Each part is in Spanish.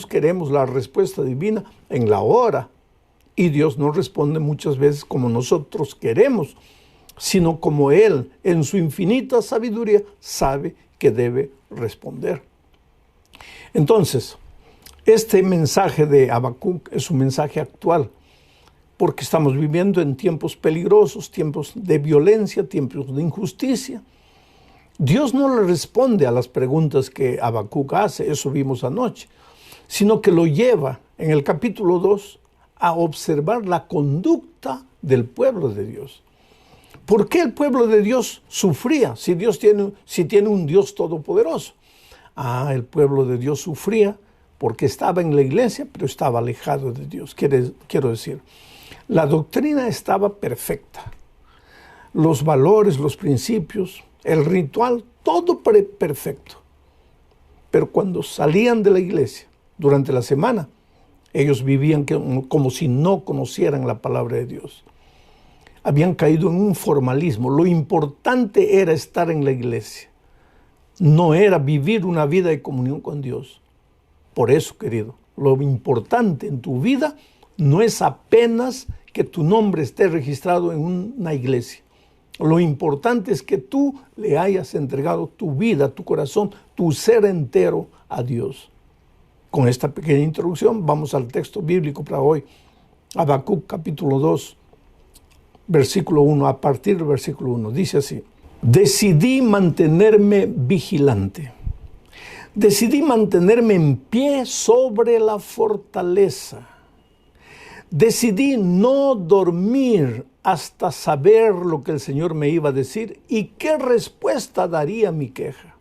queremos la respuesta divina en la hora. Y Dios no responde muchas veces como nosotros queremos, sino como Él, en su infinita sabiduría, sabe que debe responder. Entonces, este mensaje de Habacuc es un mensaje actual, porque estamos viviendo en tiempos peligrosos, tiempos de violencia, tiempos de injusticia. Dios no le responde a las preguntas que Habacuc hace, eso vimos anoche, sino que lo lleva en el capítulo 2 a observar la conducta del pueblo de Dios. ¿Por qué el pueblo de Dios sufría si tiene un Dios todopoderoso? El pueblo de Dios sufría porque estaba en la iglesia, pero estaba alejado de Dios. Quiero decir, la doctrina estaba perfecta. Los valores, los principios, el ritual, todo perfecto. Pero cuando salían de la iglesia durante la semana, ellos vivían como si no conocieran la palabra de Dios. Habían caído en un formalismo. Lo importante era estar en la iglesia. No era vivir una vida de comunión con Dios. Por eso, querido, lo importante en tu vida no es apenas que tu nombre esté registrado en una iglesia. Lo importante es que tú le hayas entregado tu vida, tu corazón, tu ser entero a Dios. Con esta pequeña introducción vamos al texto bíblico para hoy. Habacuc capítulo 2, versículo 1, a partir del versículo 1. Dice así: decidí mantenerme vigilante. Decidí mantenerme en pie sobre la fortaleza. Decidí no dormir hasta saber lo que el Señor me iba a decir y qué respuesta daría a mi queja.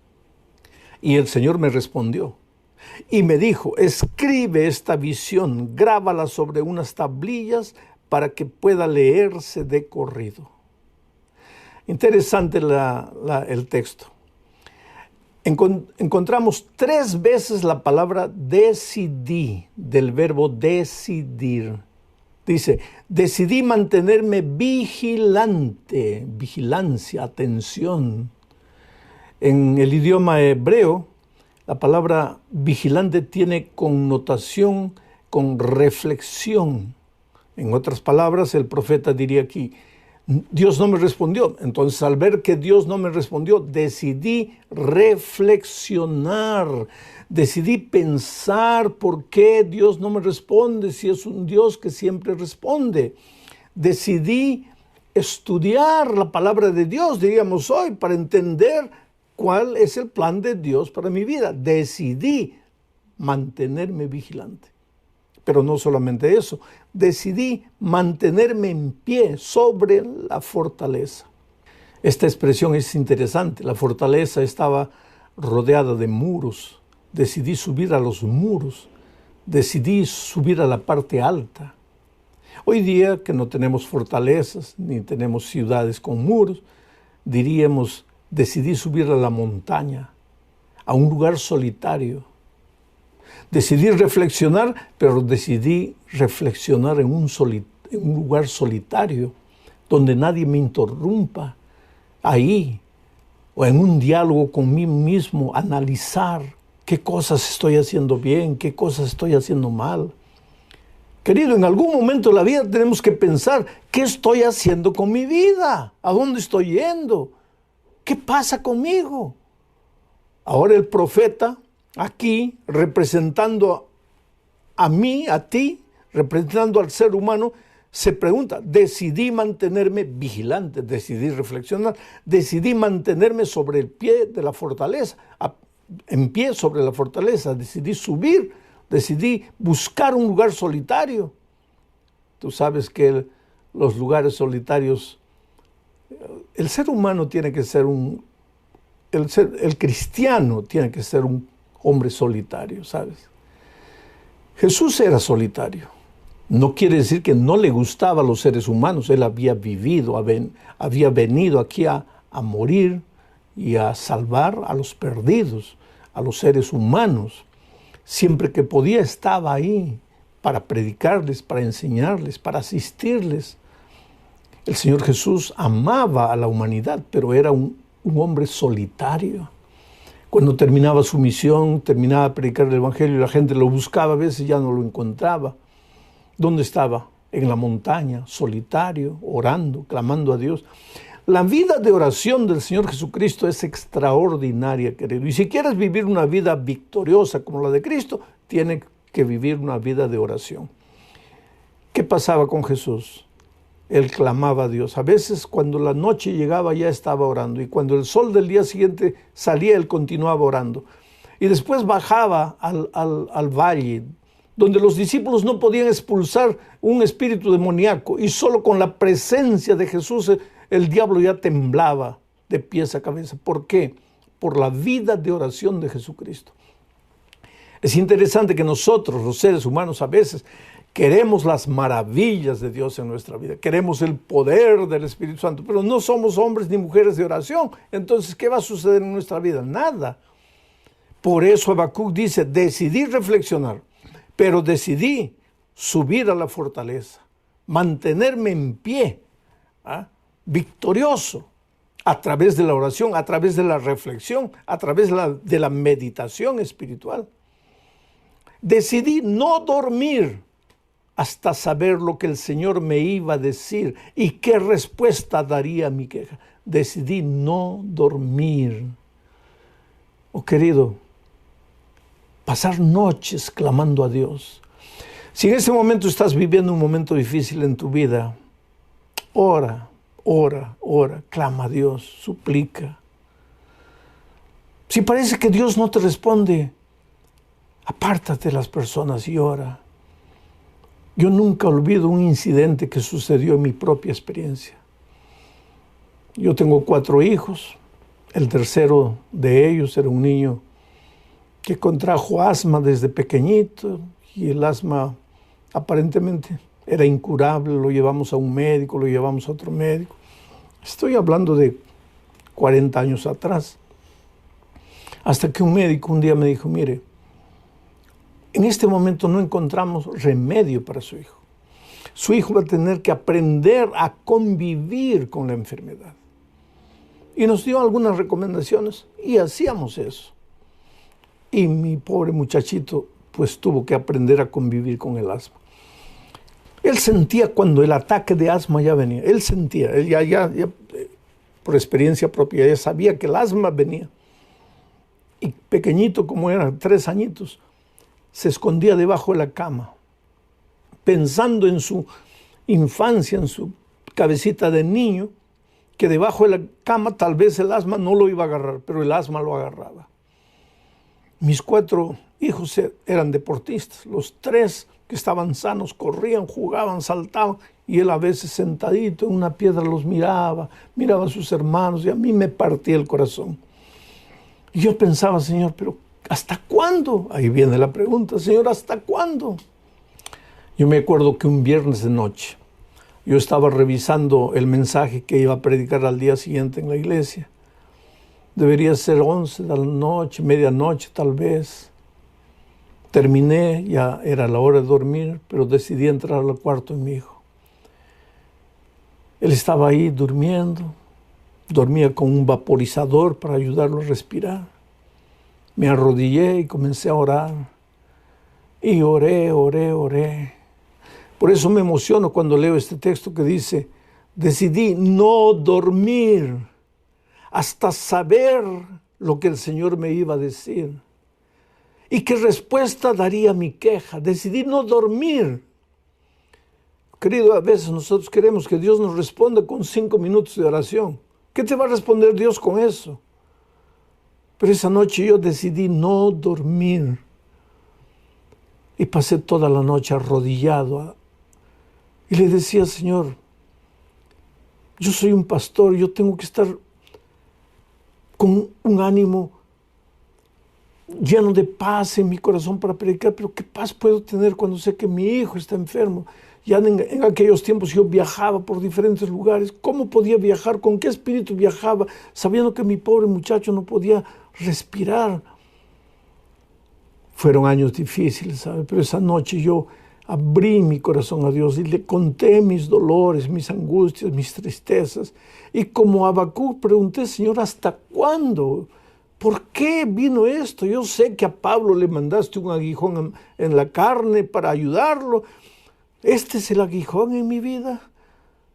Y el Señor me respondió y me dijo: escribe esta visión, grábala sobre unas tablillas para que pueda leerse de corrido. Interesante el texto. Encontramos 3 veces la palabra decidí, del verbo decidir. Dice, decidí mantenerme vigilante, vigilancia, atención. En el idioma hebreo, la palabra vigilante tiene connotación con reflexión. En otras palabras, el profeta diría aquí: Dios no me respondió. Entonces, al ver que Dios no me respondió, decidí reflexionar, decidí pensar por qué Dios no me responde si es un Dios que siempre responde. Decidí estudiar la palabra de Dios, diríamos hoy, para entender cuál es el plan de Dios para mi vida. Decidí mantenerme vigilante. Pero no solamente eso, decidí mantenerme en pie sobre la fortaleza. Esta expresión es interesante. La fortaleza estaba rodeada de muros. Decidí subir a los muros. Decidí subir a la parte alta. Hoy día que no tenemos fortalezas, ni tenemos ciudades con muros, diríamos, decidí subir a la montaña, a un lugar solitario. Decidí reflexionar, pero decidí reflexionar en un lugar solitario, donde nadie me interrumpa. Ahí, o en un diálogo conmigo mismo, analizar qué cosas estoy haciendo bien, qué cosas estoy haciendo mal. Querido, en algún momento de la vida tenemos que pensar, ¿qué estoy haciendo con mi vida? ¿A dónde estoy yendo? ¿Qué pasa conmigo? Ahora el profeta, aquí, representando a mí, a ti, representando al ser humano, se pregunta, decidí mantenerme vigilante, decidí reflexionar, decidí mantenerme sobre el pie de la fortaleza, en pie sobre la fortaleza, decidí subir, decidí buscar un lugar solitario. Tú sabes que los lugares solitarios, el ser humano tiene que ser el cristiano tiene que ser un hombre solitario, ¿sabes? Jesús era solitario. No quiere decir que no le gustaba a los seres humanos. Él había vivido, había venido aquí a morir y a salvar a los perdidos, a los seres humanos. Siempre que podía estaba ahí para predicarles, para enseñarles, para asistirles. El Señor Jesús amaba a la humanidad, pero era un hombre solitario. Cuando terminaba su misión, terminaba de predicar el Evangelio y la gente lo buscaba, a veces ya no lo encontraba. ¿Dónde estaba? En la montaña, solitario, orando, clamando a Dios. La vida de oración del Señor Jesucristo es extraordinaria, querido. Y si quieres vivir una vida victoriosa como la de Cristo, tienes que vivir una vida de oración. ¿Qué pasaba con Jesús? Él clamaba a Dios. A veces cuando la noche llegaba ya estaba orando. Y cuando el sol del día siguiente salía, él continuaba orando. Y después bajaba al valle, donde los discípulos no podían expulsar un espíritu demoníaco. Y solo con la presencia de Jesús el diablo ya temblaba de pies a cabeza. ¿Por qué? Por la vida de oración de Jesucristo. Es interesante que nosotros, los seres humanos, a veces queremos las maravillas de Dios en nuestra vida. Queremos el poder del Espíritu Santo, pero no somos hombres ni mujeres de oración. Entonces, ¿qué va a suceder en nuestra vida? Nada. Por eso Habacuc dice, decidí reflexionar, pero decidí subir a la fortaleza, mantenerme en pie, victorioso, a través de la oración, a través de la reflexión, a través de la meditación espiritual. Decidí no dormir hasta saber lo que el Señor me iba a decir y qué respuesta daría a mi queja. Decidí no dormir. Oh, querido, pasar noches clamando a Dios. Si en este momento estás viviendo un momento difícil en tu vida, ora, clama a Dios, suplica. Si parece que Dios no te responde, apártate de las personas y ora. Yo nunca olvido un incidente que sucedió en mi propia experiencia. Yo tengo 4 hijos. El tercero de ellos era un niño que contrajo asma desde pequeñito y el asma aparentemente era incurable. Lo llevamos a un médico, lo llevamos a otro médico. Estoy hablando de 40 años atrás. Hasta que un médico un día me dijo, mire, en este momento no encontramos remedio para su hijo. Su hijo va a tener que aprender a convivir con la enfermedad. Y nos dio algunas recomendaciones y hacíamos eso. Y mi pobre muchachito pues tuvo que aprender a convivir con el asma. Él sentía cuando el ataque de asma ya venía. Él sentía, él ya por experiencia propia, ya sabía que el asma venía. Y pequeñito como era, 3 añitos, se escondía debajo de la cama, pensando en su infancia, en su cabecita de niño, que debajo de la cama tal vez el asma no lo iba a agarrar, pero el asma lo agarraba. Mis 4 hijos eran deportistas, los 3 que estaban sanos corrían, jugaban, saltaban, y él a veces sentadito en una piedra los miraba a sus hermanos, y a mí me partía el corazón. Y yo pensaba, Señor, pero ¿hasta cuándo? Ahí viene la pregunta, Señor, ¿hasta cuándo? Yo me acuerdo que un viernes de noche, yo estaba revisando el mensaje que iba a predicar al día siguiente en la iglesia. Debería ser 11 de la noche, medianoche tal vez. Terminé, ya era la hora de dormir, pero decidí entrar al cuarto de mi hijo. Él estaba ahí durmiendo, dormía con un vaporizador para ayudarlo a respirar. Me arrodillé y comencé a orar. Y oré. Por eso me emociono cuando leo este texto que dice, decidí no dormir hasta saber lo que el Señor me iba a decir. ¿Y qué respuesta daría a mi queja? Decidí no dormir. Querido, a veces nosotros queremos que Dios nos responda con 5 minutos de oración. ¿Qué te va a responder Dios con eso? Pero esa noche yo decidí no dormir. Y pasé toda la noche arrodillado. Y le decía, Señor, yo soy un pastor, yo tengo que estar con un ánimo lleno de paz en mi corazón para predicar, pero ¿qué paz puedo tener cuando sé que mi hijo está enfermo? Ya en aquellos tiempos yo viajaba por diferentes lugares. ¿Cómo podía viajar? ¿Con qué espíritu viajaba? Sabiendo que mi pobre muchacho no podía respirar. Fueron años difíciles, ¿sabe? Pero esa noche yo abrí mi corazón a Dios y le conté mis dolores, mis angustias, mis tristezas. Y como Habacuc pregunté, Señor, ¿hasta cuándo? ¿por qué vino esto? Yo sé que a Pablo le mandaste un aguijón en la carne para ayudarlo. Este es el aguijón en mi vida.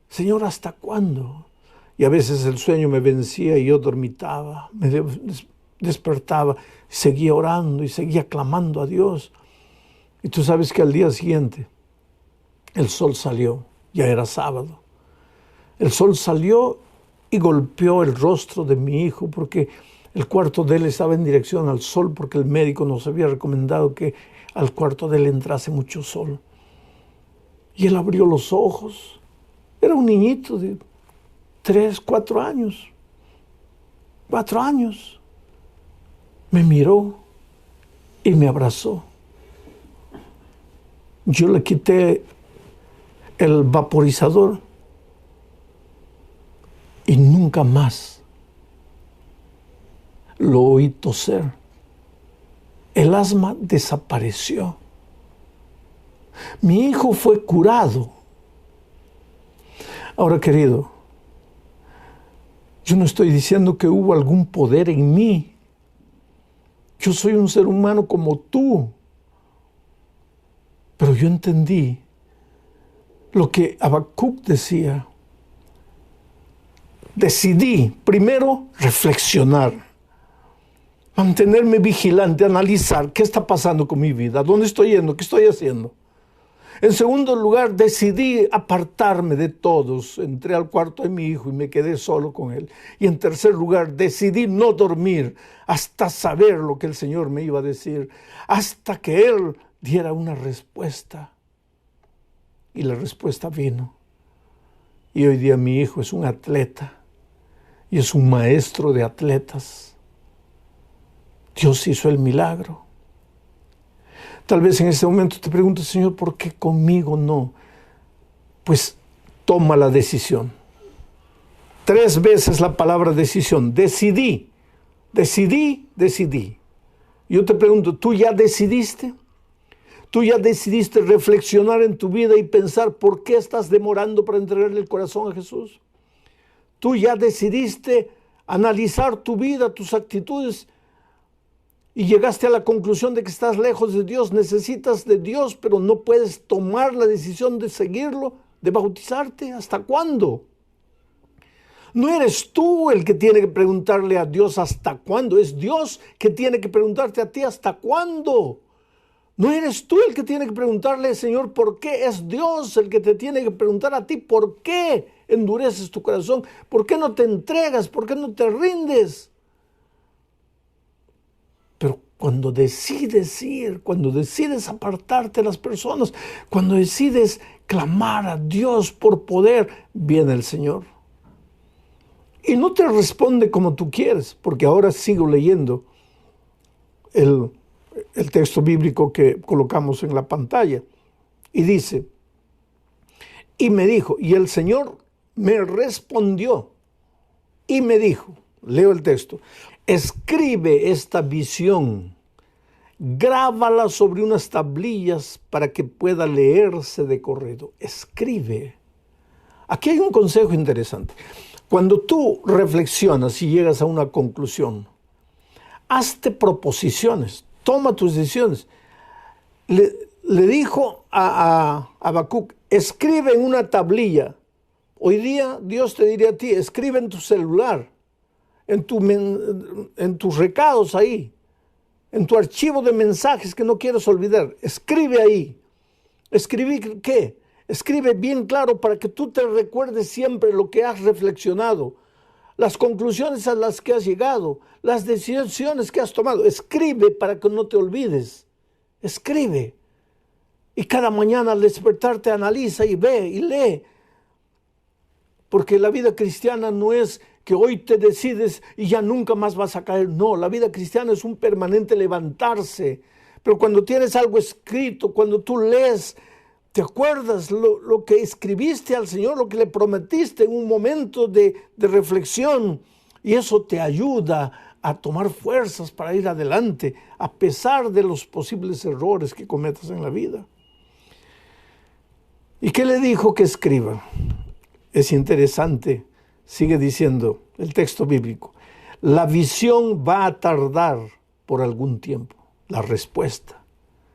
Señor, ¿hasta cuándo? Y a veces el sueño me vencía y yo dormitaba, me despertaba, seguía orando y seguía clamando a Dios. Y tú sabes que al día siguiente el sol salió, ya era sábado. El sol salió y golpeó el rostro de mi hijo porque el cuarto de él estaba en dirección al sol porque el médico nos había recomendado que al cuarto de él entrase mucho sol. Y él abrió los ojos. Era un niñito de 3, 4 años. 4 años. Me miró y me abrazó. Yo le quité el vaporizador y nunca más lo oí toser. El asma desapareció. Mi hijo fue curado. Ahora, querido, yo no estoy diciendo que hubo algún poder en mí. Yo soy un ser humano como tú. Pero yo entendí lo que Habacuc decía. Decidí primero reflexionar, mantenerme vigilante, analizar qué está pasando con mi vida, dónde estoy yendo, qué estoy haciendo. En segundo lugar, decidí apartarme de todos. Entré al cuarto de mi hijo y me quedé solo con él. Y en tercer lugar, decidí no dormir hasta saber lo que el Señor me iba a decir, hasta que Él diera una respuesta. Y la respuesta vino. Y hoy día mi hijo es un atleta y es un maestro de atletas. Dios hizo el milagro. Tal vez en este momento te preguntes, Señor, ¿por qué conmigo no? Pues toma la decisión. 3 veces la palabra decisión. Decidí. Yo te pregunto, ¿tú ya decidiste? ¿Tú ya decidiste reflexionar en tu vida y pensar por qué estás demorando para entregarle el corazón a Jesús? ¿Tú ya decidiste analizar tu vida, tus actitudes y llegaste a la conclusión de que estás lejos de Dios, necesitas de Dios, pero no puedes tomar la decisión de seguirlo, de bautizarte? ¿Hasta cuándo? No eres tú el que tiene que preguntarle a Dios hasta cuándo, es Dios que tiene que preguntarte a ti hasta cuándo. No eres tú el que tiene que preguntarle, Señor, ¿por qué? Es Dios el que te tiene que preguntar a ti, ¿por qué endureces tu corazón? ¿Por qué no te entregas? ¿Por qué no te rindes? Pero cuando decides ir, cuando decides apartarte de las personas, cuando decides clamar a Dios por poder, viene el Señor. Y no te responde como tú quieres, porque ahora sigo leyendo el texto bíblico que colocamos en la pantalla. Y dice, y me dijo, y el Señor me respondió y me dijo, leo el texto, escribe esta visión, grábala sobre unas tablillas para que pueda leerse de corrido. Escribe. Aquí hay un consejo interesante. Cuando tú reflexionas y llegas a una conclusión, hazte proposiciones, toma tus decisiones. Le dijo a Habacuc, escribe en una tablilla. Hoy día Dios te diría a ti, escribe en tu celular, en tus recados ahí, en tu archivo de mensajes que no quieres olvidar. Escribe ahí. ¿Escribir qué? Escribe bien claro para que tú te recuerdes siempre lo que has reflexionado, las conclusiones a las que has llegado, las decisiones que has tomado. Escribe para que no te olvides. Escribe. Y cada mañana al despertarte analiza y ve y lee. Porque la vida cristiana no es que hoy te decides y ya nunca más vas a caer. No, la vida cristiana es un permanente levantarse. Pero cuando tienes algo escrito, cuando tú lees, te acuerdas lo que escribiste al Señor, lo que le prometiste en un momento de reflexión. Y eso te ayuda a tomar fuerzas para ir adelante, a pesar de los posibles errores que cometas en la vida. ¿Y qué le dijo que escriba? Es interesante, sigue diciendo el texto bíblico. La visión va a tardar por algún tiempo. La respuesta,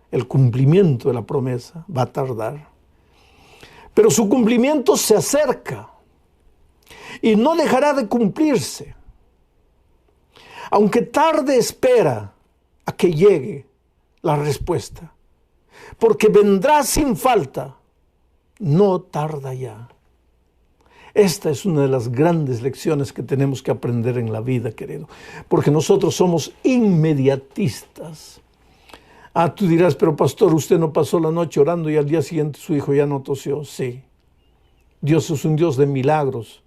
el cumplimiento de la promesa va a tardar. Pero su cumplimiento se acerca y no dejará de cumplirse. Aunque tarde, espera a que llegue la respuesta, porque vendrá sin falta, no tarda ya. Esta es una de las grandes lecciones que tenemos que aprender en la vida, querido, porque nosotros somos inmediatistas. Tú dirás, pero pastor, usted no pasó la noche orando y al día siguiente su hijo ya no tosió. Sí, Dios es un Dios de milagros,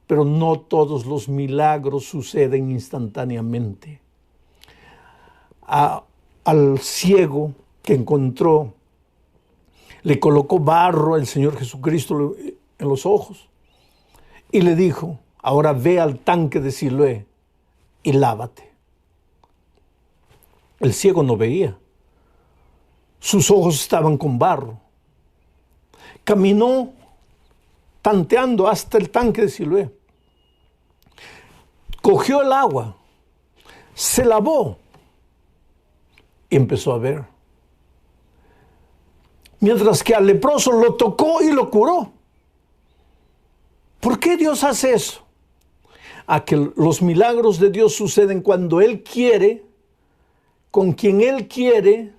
pero no todos los milagros suceden instantáneamente. Al ciego que encontró, le colocó barro al Señor Jesucristo en los ojos y le dijo, ahora ve al tanque de Siloé y lávate. El ciego no veía. Sus ojos estaban con barro. Caminó tanteando hasta el tanque de Siloé. Cogió el agua, se lavó y empezó a ver. Mientras que al leproso lo tocó y lo curó. ¿Por qué Dios hace eso? Que los milagros de Dios suceden cuando Él quiere, con quien Él quiere,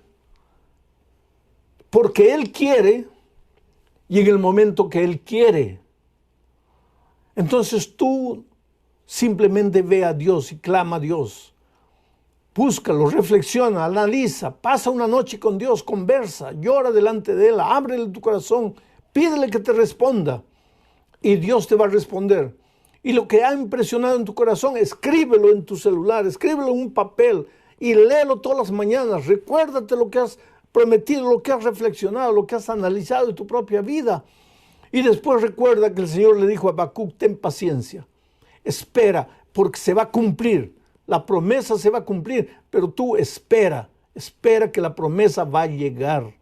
porque Él quiere y en el momento que Él quiere. Entonces tú simplemente ve a Dios y clama a Dios. Búscalo, reflexiona, analiza, pasa una noche con Dios, conversa, llora delante de Él, ábrele tu corazón, pídele que te responda y Dios te va a responder. Y lo que ha impresionado en tu corazón, escríbelo en tu celular, escríbelo en un papel y léelo todas las mañanas. Recuérdate lo que has prometido, lo que has reflexionado, lo que has analizado de tu propia vida. Y después recuerda que el Señor le dijo a Habacuc, ten paciencia, espera, porque se va a cumplir. La promesa se va a cumplir, pero tú espera que la promesa va a llegar.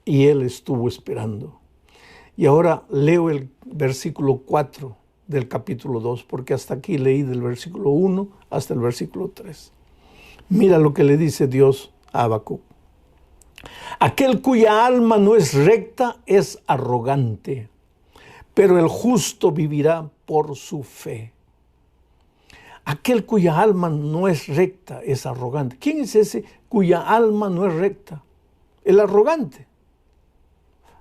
Y él estuvo esperando. Y ahora leo el versículo 4 del capítulo 2, porque hasta aquí leí del versículo 1 hasta el versículo 3. Mira lo que le dice Dios a Habacuc. Aquel cuya alma no es recta es arrogante, pero el justo vivirá por su fe. Aquel cuya alma no es recta es arrogante. ¿Quién es ese cuya alma no es recta? El arrogante.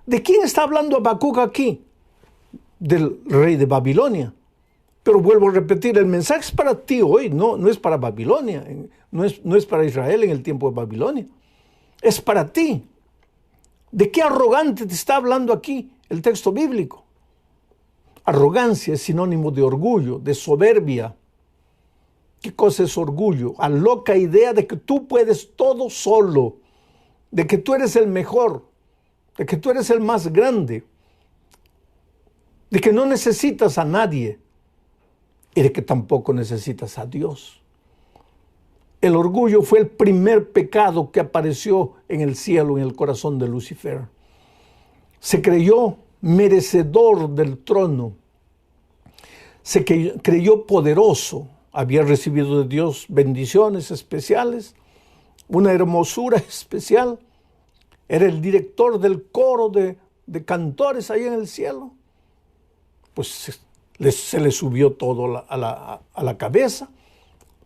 ¿De quién está hablando Habacuc aquí? Del rey de Babilonia. Pero vuelvo a repetir, el mensaje es para ti hoy, no es para Babilonia, no es para Israel en el tiempo de Babilonia. Es para ti. ¿De qué arrogante te está hablando aquí el texto bíblico? Arrogancia es sinónimo de orgullo, de soberbia. ¿Qué cosa es orgullo? La loca idea de que tú puedes todo solo, de que tú eres el mejor, de que tú eres el más grande, de que no necesitas a nadie y de que tampoco necesitas a Dios. El orgullo fue el primer pecado que apareció en el cielo, en el corazón de Lucifer. Se creyó merecedor del trono, se creyó poderoso. Había recibido de Dios bendiciones especiales, una hermosura especial. Era el director del coro de cantores ahí en el cielo. Pues se le subió todo a la cabeza.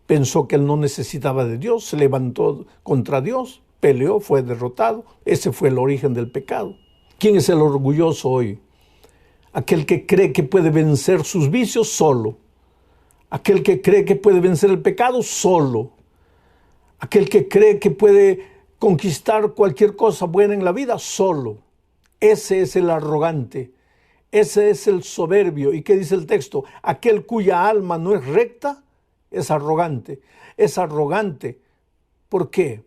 Pensó que él no necesitaba de Dios. Se levantó contra Dios, peleó, fue derrotado. Ese fue el origen del pecado. ¿Quién es el orgulloso hoy? Aquel que cree que puede vencer sus vicios solo. Aquel que cree que puede vencer el pecado solo. Aquel que cree que puede conquistar cualquier cosa buena en la vida solo. Ese es el arrogante. Ese es el soberbio. ¿Y qué dice el texto? Aquel cuya alma no es recta es arrogante. Es arrogante. ¿Por qué?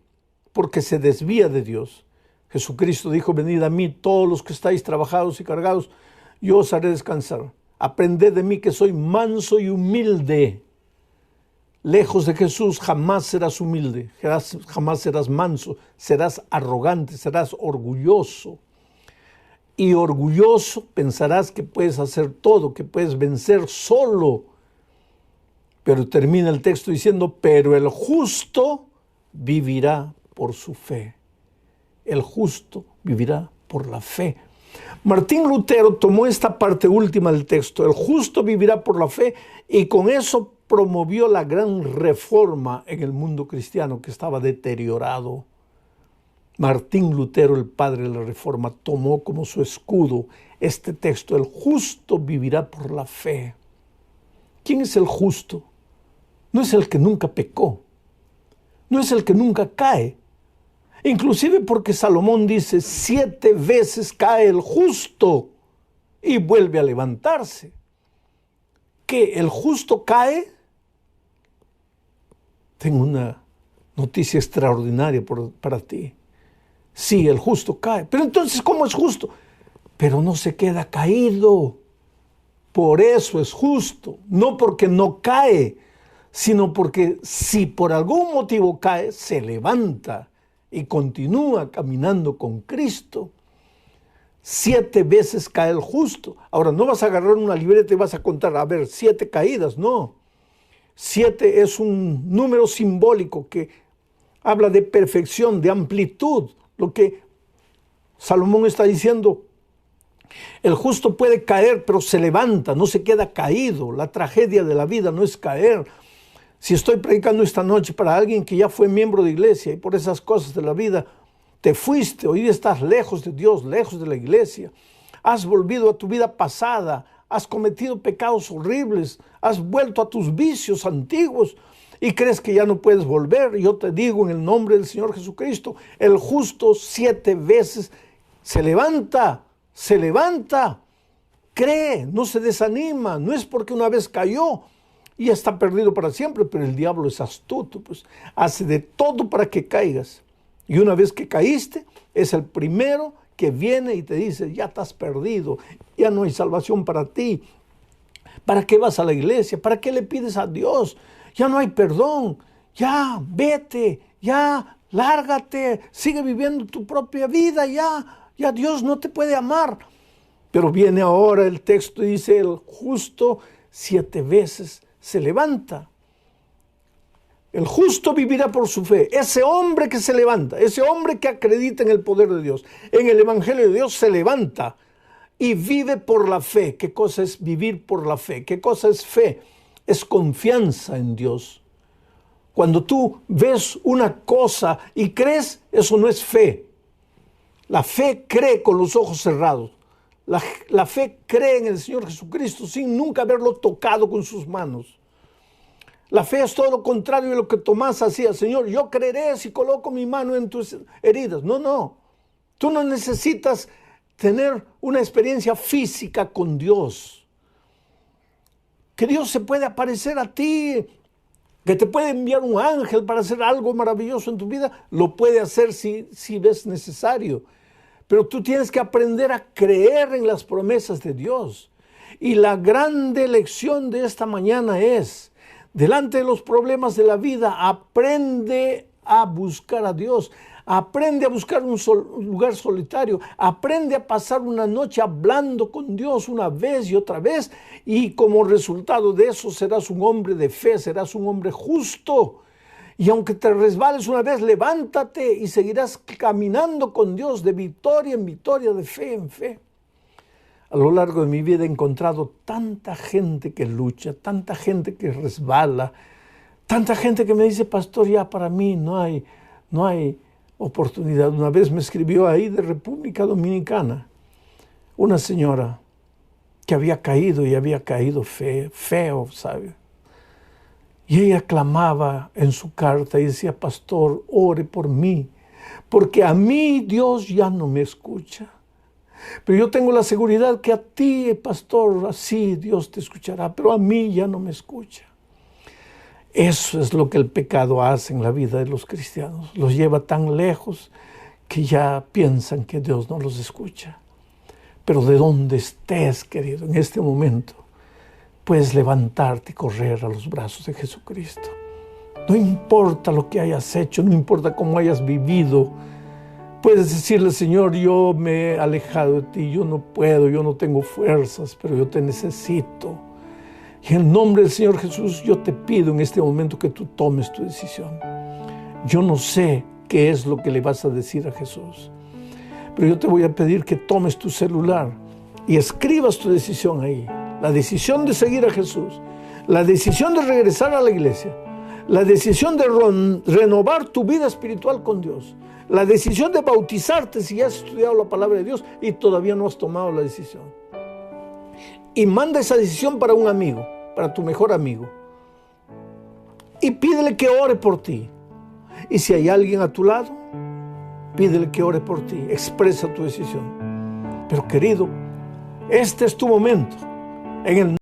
Porque se desvía de Dios. Jesucristo dijo, venid a mí todos los que estáis trabajados y cargados, yo os haré descansar. Aprended de mí que soy manso y humilde. Lejos de Jesús jamás serás humilde, jamás serás manso, serás arrogante, serás orgulloso. Y orgulloso pensarás que puedes hacer todo, que puedes vencer solo. Pero termina el texto diciendo, pero el justo vivirá por su fe. El justo vivirá por la fe. Martín Lutero tomó esta parte última del texto, el justo vivirá por la fe, y con eso promovió la gran reforma en el mundo cristiano que estaba deteriorado. Martín Lutero, el padre de la reforma, tomó como su escudo este texto, el justo vivirá por la fe. ¿Quién es el justo? No es el que nunca pecó, no es el que nunca cae. Inclusive porque Salomón dice, 7 veces cae el justo y vuelve a levantarse. ¿Qué? ¿El justo cae? Tengo una noticia extraordinaria para ti. Sí, el justo cae. Pero entonces, ¿cómo es justo? Pero no se queda caído. Por eso es justo. No porque no cae, sino porque si por algún motivo cae, se levanta y continúa caminando con Cristo. 7 veces cae el justo. Ahora, no vas a agarrar una libreta y vas a contar, a ver, 7 caídas, no. 7 es un número simbólico que habla de perfección, de amplitud. Lo que Salomón está diciendo, el justo puede caer, pero se levanta, no se queda caído. La tragedia de la vida no es caer. Si estoy predicando esta noche para alguien que ya fue miembro de iglesia y por esas cosas de la vida te fuiste, hoy día estás lejos de Dios, lejos de la iglesia, has volvido a tu vida pasada, has cometido pecados horribles, has vuelto a tus vicios antiguos y crees que ya no puedes volver, yo te digo en el nombre del Señor Jesucristo, el justo 7 veces se levanta, cree, no se desanima, no es porque una vez cayó y está perdido para siempre, pero el diablo es astuto, pues hace de todo para que caigas. Y una vez que caíste, es el primero que viene y te dice, ya estás perdido, ya no hay salvación para ti. ¿Para qué vas a la iglesia? ¿Para qué le pides a Dios? Ya no hay perdón, ya vete, ya lárgate, sigue viviendo tu propia vida, ya Dios no te puede amar. Pero viene ahora el texto y dice, el justo 7 veces se levanta. El justo vivirá por su fe. Ese hombre que se levanta, ese hombre que acredita en el poder de Dios, en el evangelio de Dios, se levanta y vive por la fe. ¿Qué cosa es vivir por la fe? ¿Qué cosa es fe? Es confianza en Dios. Cuando tú ves una cosa y crees, eso no es fe. La fe cree con los ojos cerrados. La fe cree en el Señor Jesucristo sin nunca haberlo tocado con sus manos. La fe es todo lo contrario de lo que Tomás hacía. Señor, yo creeré si coloco mi mano en tus heridas. No. Tú no necesitas tener una experiencia física con Dios. Que Dios se puede aparecer a ti, que te puede enviar un ángel para hacer algo maravilloso en tu vida. Lo puede hacer si ves necesario. Pero tú tienes que aprender a creer en las promesas de Dios. Y la grande lección de esta mañana es, delante de los problemas de la vida, aprende a buscar a Dios. Aprende a buscar un lugar solitario. Aprende a pasar una noche hablando con Dios una vez y otra vez. Y como resultado de eso serás un hombre de fe, serás un hombre justo. Y aunque te resbales una vez, levántate y seguirás caminando con Dios de victoria en victoria, de fe en fe. A lo largo de mi vida he encontrado tanta gente que lucha, tanta gente que resbala, tanta gente que me dice, pastor, ya para mí no hay oportunidad. Una vez me escribió ahí de República Dominicana una señora que había caído y había caído feo, ¿sabe? Y ella clamaba en su carta y decía, pastor, ore por mí, porque a mí Dios ya no me escucha. Pero yo tengo la seguridad que a ti, pastor, así Dios te escuchará, pero a mí ya no me escucha. Eso es lo que el pecado hace en la vida de los cristianos. Los lleva tan lejos que ya piensan que Dios no los escucha. Pero de donde estés, querido, en este momento, puedes levantarte y correr a los brazos de Jesucristo. No importa lo que hayas hecho, no importa cómo hayas vivido. Puedes decirle, Señor, yo me he alejado de ti, yo no puedo, yo no tengo fuerzas, pero yo te necesito. Y en el nombre del Señor Jesús, yo te pido en este momento que tú tomes tu decisión. Yo no sé qué es lo que le vas a decir a Jesús, pero yo te voy a pedir que tomes tu celular y escribas tu decisión ahí. La decisión de seguir a Jesús, la decisión de regresar a la iglesia, la decisión de renovar tu vida espiritual con Dios, la decisión de bautizarte si ya has estudiado la palabra de Dios y todavía no has tomado la decisión. Y manda esa decisión para un amigo, para tu mejor amigo. Y pídele que ore por ti. Y si hay alguien a tu lado, pídele que ore por ti. Expresa tu decisión. Pero querido, este es tu momento. En el